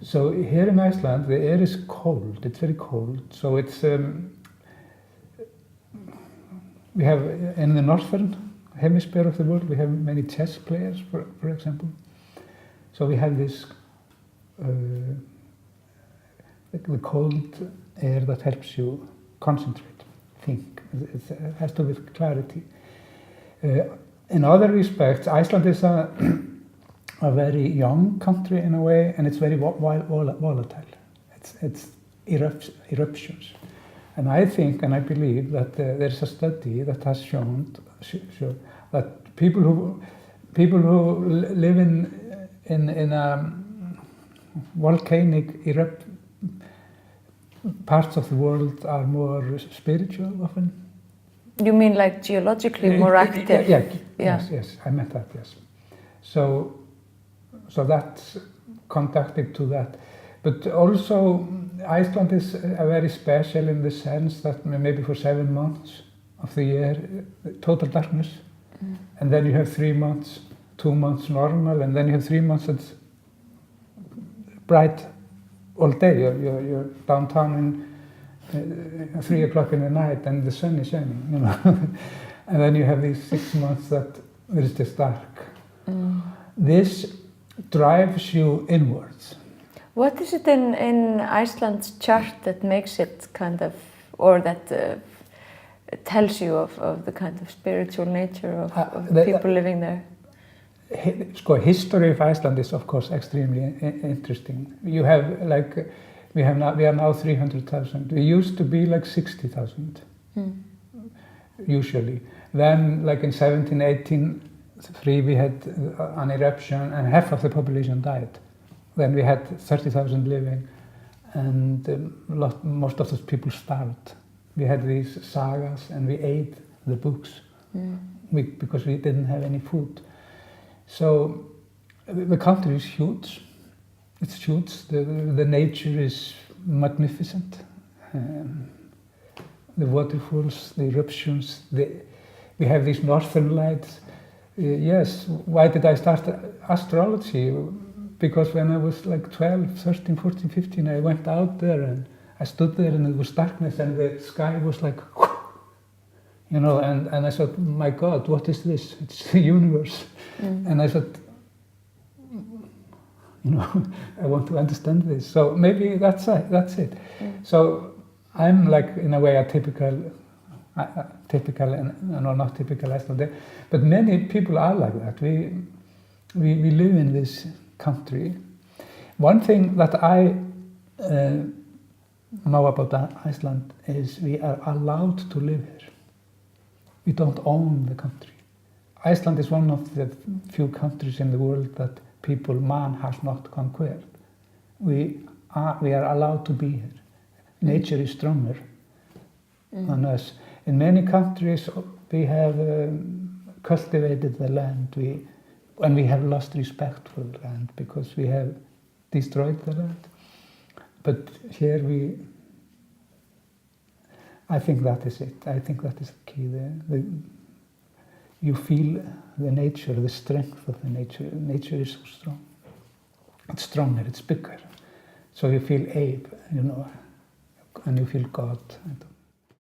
So here in Iceland, the air is cold. It's very cold. So it's we have in the northern hemisphere of the world, we have many chess players, for example. So we have this the cold air that helps you concentrate, think. It has to do with clarity. In other respects, Iceland is a very young country in a way, and it's very volatile. It's eruptions. And I think, and I believe that there's a study that has shown that people who live in volcanic parts of the world are more spiritual often. You mean like geologically more active? Yeah. Yes, I meant that, yes. So that's conductive to that. But also, Iceland is very special in the sense that maybe for 7 months of the year, total darkness. Mm. And then you have 3 months, 2 months normal, and then you have 3 months that's bright all day. You're downtown in 3 o'clock in the night and the sun is shining, you know. And then you have these 6 months that it is just dark. Mm. This drives you inwards. What is it in Iceland's chart that makes it kind of, or that tells you of the kind of spiritual nature of people living there? History of Iceland is of course extremely interesting. You have like, we are now 300,000. We used to be like 60,000, usually. Then like in 1783 we had an eruption and half of the population died. Then we had 30,000 living, and most of those people starved. We had these sagas, and we ate the books because we didn't have any food. So the country is huge. It's huge. The nature is magnificent. The waterfalls, the eruptions. We have these northern lights. Yes. Why did I start astrology? Because when I was like 12, 13, 14, 15, I went out there and I stood there and it was darkness and the sky was like, you know, and I thought, my God, what is this? It's the universe. And I thought, you know, I want to understand this. So maybe that's it. So I'm like, in a way, a typical, and no, not typical Icelander, but many people are like that. We live in this country. One thing that I know about Iceland is we are allowed to live here. We don't own the country. Iceland is one of the few countries in the world that man has not conquered. We are allowed to be here. Nature is stronger than us. In many countries we have cultivated the land, and we have lost respect for the land because we have destroyed the land. But here I think that is it. I think that is the key. You feel the nature, the strength of the nature. Nature is so strong. It's stronger, it's bigger. So you feel awe, you know, and you feel God.